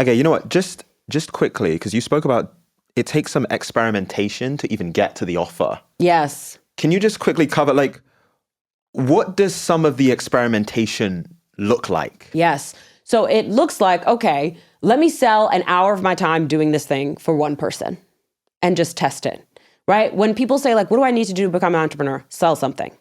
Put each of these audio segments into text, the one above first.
Okay, you know what? Just quickly, because you spoke about it takes some experimentation to even get to the offer. Yes. Can you just quickly cover, like, what does some of the experimentation look like? Yes. So it looks like, okay, let me sell an hour of my time doing this thing for one person and just test it, right? When people say, like, what do I need to do to become an entrepreneur? Sell something.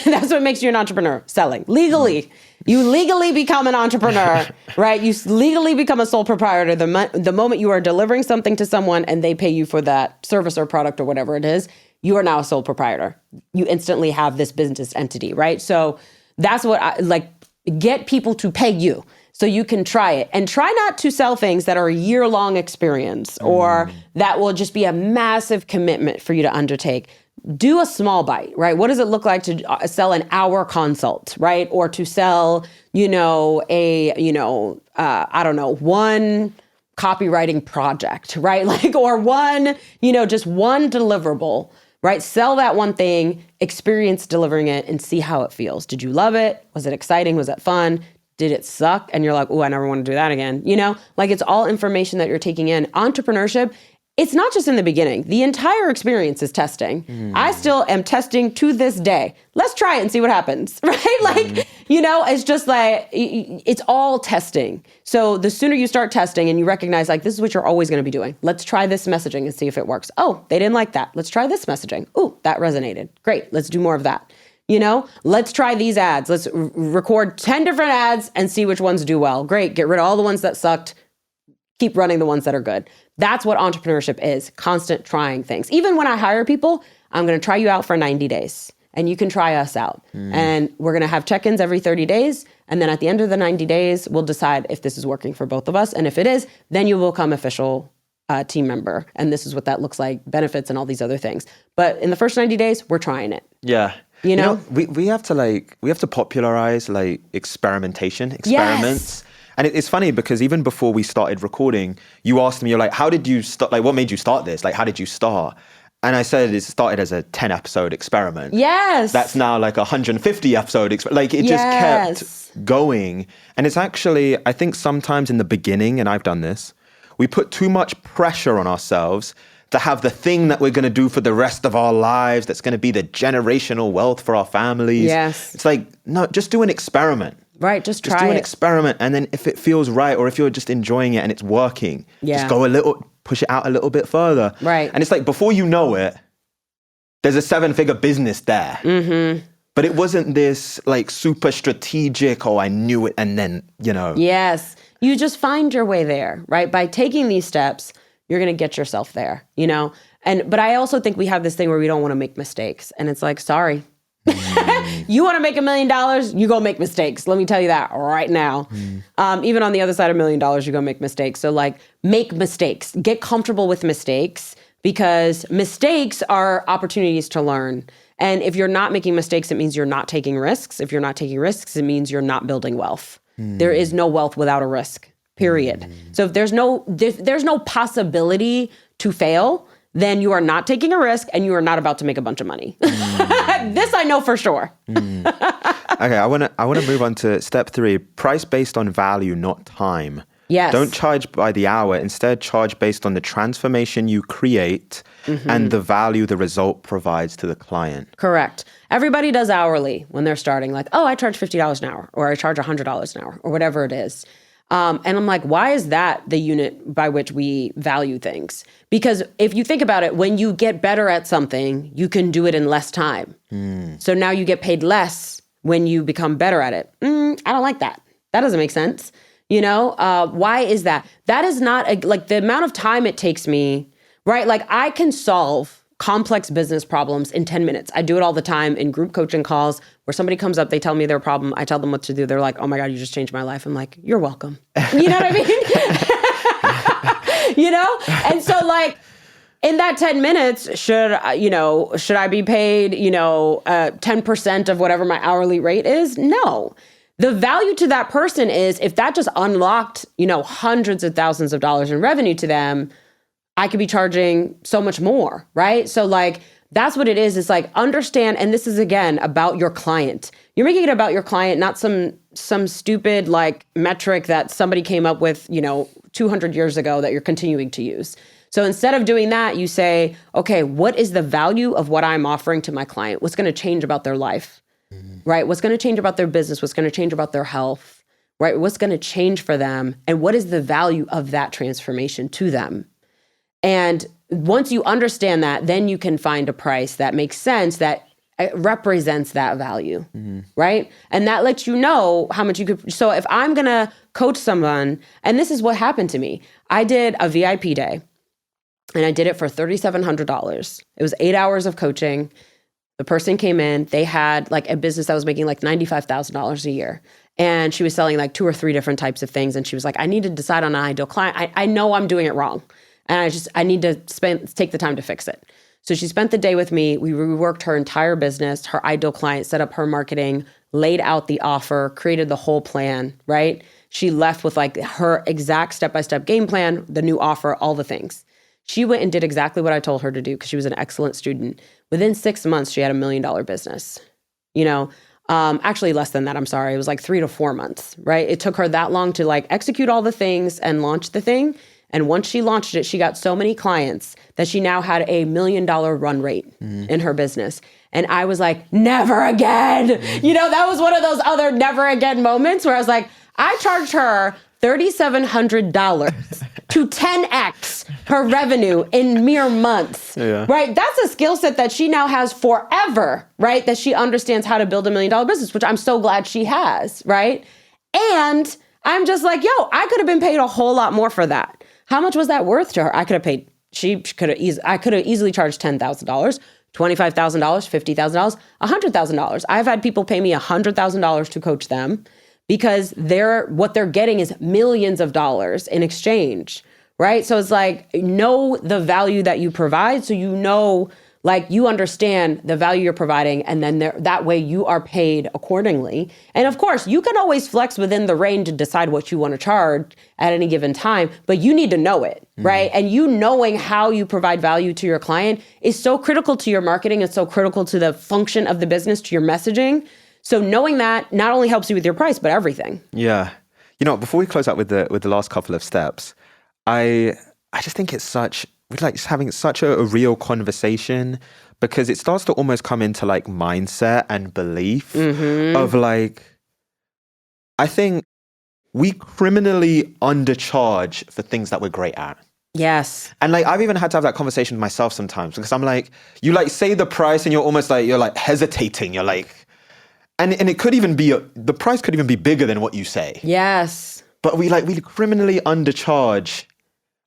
That's what makes you an entrepreneur, selling. Legally. You legally become an entrepreneur, right? You legally become a sole proprietor the moment you are delivering something to someone and they pay you for that service or product or whatever it is. You are now a sole proprietor. You instantly have this business entity, right? So that's what I like, get people to pay you so you can try it, and try not to sell things that are a year-long experience or that will just be a massive commitment for you to undertake. Do a small bite, right? What does it look like to sell an hour consult, right? Or to sell, one copywriting project, right? Like, or one, just one deliverable, right? Sell that one thing, experience delivering it, and see how it feels. Did you love it? Was it exciting? Was it fun? Did it suck? And you're like, oh, I never want to do that again. Like, it's all information that you're taking in. Entrepreneurship, it's not just in the beginning. The entire experience is testing. I still am testing to this day. Let's try it and see what happens, right? Like, it's just like, it's all testing. So the sooner you start testing and you recognize, like, this is what you're always going to be doing. Let's try this messaging and see if it works. Oh, they didn't like that. Let's try this messaging. Oh, that resonated. Great. Let's do more of that. Let's try these ads. Let's record 10 different ads and see which ones do well. Great. Get rid of all the ones that sucked. Keep running the ones that are good. That's what entrepreneurship is, constant trying things. Even when I hire people, I'm going to try you out for 90 days and you can try us out. And we're going to have check-ins every 30 days. And then at the end of the 90 days, we'll decide if this is working for both of us. And if it is, then you will become official team member. And this is what that looks like, benefits and all these other things. But in the first 90 days, we're trying it. Yeah. You know? We have to popularize like experimentation, experiments. Yes. And it's funny because even before we started recording, you asked me, you're like, how did you start? Like, what made you start this? Like, how did you start? And I said it started as a 10 episode experiment. Yes. That's now like a 150 episode experiment. Like, it just kept going. And it's actually, I think sometimes in the beginning, and I've done this, we put too much pressure on ourselves to have the thing that we're going to do for the rest of our lives that's going to be the generational wealth for our families. Yes. It's like, no, just do an experiment. Right, just try it. Just do an experiment, and then if it feels right, or if you're just enjoying it and it's working, just go push it out a little bit further. Right. And it's like, before you know it, there's a 7-figure business there. Mm-hmm. But it wasn't this like super strategic, oh, I knew it, and then, Yes, you just find your way there, right? By taking these steps, you're going to get yourself there, But I also think we have this thing where we don't want to make mistakes. And it's like, sorry. You want to make $1 million, you go make mistakes. Let me tell you that right now. Even on the other side of $1 million, you go make mistakes. So like, make mistakes, get comfortable with mistakes, because mistakes are opportunities to learn. And if you're not making mistakes, it means you're not taking risks. If you're not taking risks, it means you're not building wealth. There is no wealth without a risk, period. So if there's no possibility to fail, then you are not taking a risk and you are not about to make a bunch of money. This I know for sure. Okay, I want to move on to step 3, price based on value, not time. Yes. Don't charge by the hour. Instead, charge based on the transformation you create and the value the result provides to the client. Correct. Everybody does hourly when they're starting. Like, oh, I charge $50 an hour, or I charge $100 an hour, or whatever it is. And I'm like, why is that the unit by which we value things? Because if you think about it, when you get better at something, you can do it in less time. So now you get paid less when you become better at it. I don't like that. That doesn't make sense. Why is that? That is not like the amount of time it takes me, right? Like, I can solve complex business problems in 10 minutes. I do it all the time in group coaching calls where somebody comes up, they tell me their problem. I tell them what to do. They're like, oh my God, you just changed my life. I'm like, you're welcome. You know what I mean? And so like, in that 10 minutes, should I be paid, 10% of whatever my hourly rate is? No. The value to that person is, if that just unlocked, hundreds of thousands of dollars in revenue to them, I could be charging so much more, right? So like, that's what it is. It's like, understand, and this is again about your client. You're making it about your client, not some stupid like metric that somebody came up with, 200 years ago that you're continuing to use. So instead of doing that, you say, okay, what is the value of what I'm offering to my client? What's going to change about their life, right? What's going to change about their business? What's going to change about their health, right? What's going to change for them? And what is the value of that transformation to them? And once you understand that, then you can find a price that makes sense, that represents that value, right? And that lets you know how much you could. So if I'm going to coach someone, and this is what happened to me, I did a VIP day. And I did it for $3,700. It was 8 hours of coaching. The person came in, they had like a business that was making like $95,000 a year. And she was selling like 2 or 3 different types of things. And she was like, I need to decide on an ideal client. I know I'm doing it wrong. And I need to take the time to fix it. So she spent the day with me. We reworked her entire business, her ideal client, set up her marketing, laid out the offer, created the whole plan, right? She left with like her exact step-by-step game plan, the new offer, all the things. She went and did exactly what I told her to do because she was an excellent student. Within 6 months, she had $1 million business. Actually less than that. I'm sorry. It was like 3 to 4 months, right? It took her that long to like execute all the things and launch the thing. And once she launched it, she got so many clients that she now had $1 million run rate in her business. And I was like, never again. That was one of those other never again moments where I was like, I charged her $3,700 to 10x her revenue in mere months, right? That's a skill set that she now has forever, right? That she understands how to build $1 million business, which I'm so glad she has, right? And I'm just like, I could have been paid a whole lot more for that. How much was that worth to her? I could have easily charged $10,000, $25,000, $50,000, $100,000. I've had people pay me $100,000 to coach them, because what they're getting is millions of dollars in exchange, right? So it's like, know the value that you provide, so you understand the value you're providing, and then that way you are paid accordingly. And of course, you can always flex within the range and decide what you want to charge at any given time, but you need to know it, right? And knowing how you provide value to your client is so critical to your marketing. It's so critical to the function of the business, to your messaging. So knowing that not only helps you with your price, but everything. Yeah. Before we close out with the last couple of steps, I just think we're like just having such a real conversation, because it starts to almost come into like mindset and belief of like, I think we criminally undercharge for things that we're great at. Yes. And like, I've even had to have that conversation with myself sometimes, because I'm like, you like say the price and you're almost like, you're like hesitating. You're like, and it could even be, the price could even be bigger than what you say. Yes. But we criminally undercharge.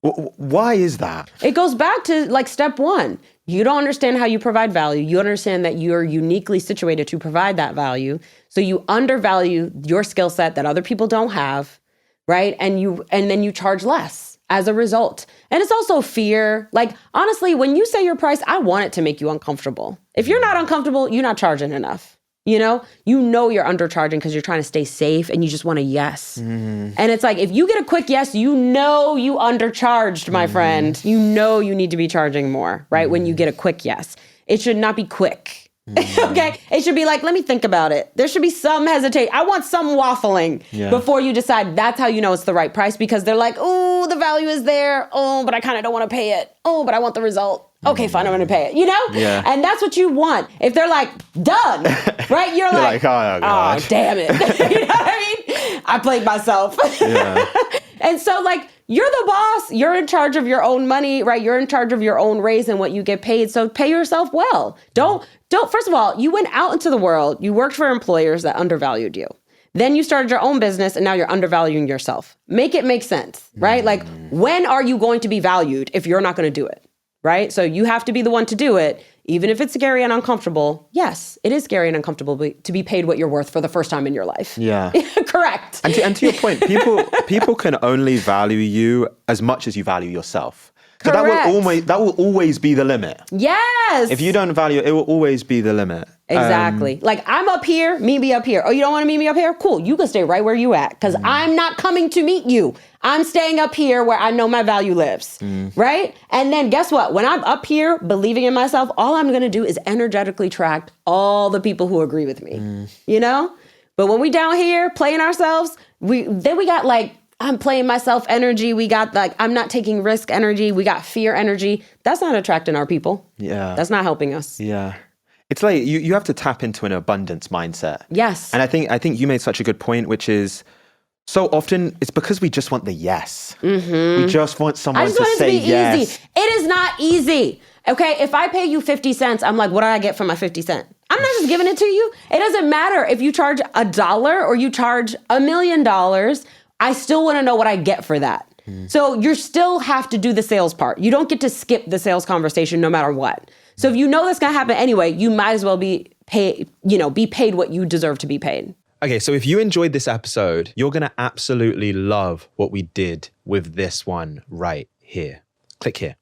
Why is that? It goes back to like step 1. You don't understand how you provide value. You understand that you're uniquely situated to provide that value. So you undervalue your skill set that other people don't have, right? And then you charge less as a result. And it's also fear. Like, honestly, when you say your price, I want it to make you uncomfortable. If you're not uncomfortable, you're not charging enough. You're undercharging because you're trying to stay safe and you just want a yes. And it's like, if you get a quick yes, you undercharged, my friend. You need to be charging more, right? When you get a quick yes. It should not be quick. Okay? It should be like, let me think about it. There should be some hesitation. I want some waffling before you decide. That's how you know it's the right price, because they're like, oh, the value is there. Oh, but I kind of don't want to pay it. Oh, but I want the result. Okay, fine, I'm going to pay it, Yeah. And that's what you want. If they're like, done, right? You're like, oh, damn it. You know what I mean? I played myself. Yeah. And so like, you're the boss. You're in charge of your own money, right? You're in charge of your own raise and what you get paid. So pay yourself well. Don't, first of all, you went out into the world. You worked for employers that undervalued you. Then you started your own business and now you're undervaluing yourself. Make it make sense, right? Like, when are you going to be valued if you're not going to do it? Right? So you have to be the one to do it, even if it's scary and uncomfortable. Yes, it is scary and uncomfortable to be paid what you're worth for the first time in your life. Yeah. Correct. And to your point, people can only value you as much as you value yourself. So that will always be the limit. Yes. If you don't value it, it will always be the limit. Exactly. Like I'm up here, meet me up here. Oh, you don't want to meet me up here? Cool. You can stay right where you at because I'm not coming to meet you. I'm staying up here where I know my value lives. Right? And then guess what? When I'm up here believing in myself, all I'm going to do is energetically attract all the people who agree with me. You know? But when we down here playing ourselves, we got like, I'm playing myself energy. We got like, I'm not taking risk energy. We got fear energy. That's not attracting our people. Yeah. That's not helping us. Yeah. It's like you have to tap into an abundance mindset. Yes. And I think you made such a good point, which is so often it's because we just want the yes. We just want someone to say yes. Easy. It is not easy. Okay, if I pay you 50 cents, I'm like, what do I get for my 50 cents? I'm not just giving it to you. It doesn't matter if you charge $1 or you charge $1 million. I still want to know what I get for that. So you still have to do the sales part. You don't get to skip the sales conversation no matter what. So if you know that's going to happen anyway, you might as well be paid what you deserve to be paid. Okay, so if you enjoyed this episode, you're going to absolutely love what we did with this one right here. Click here.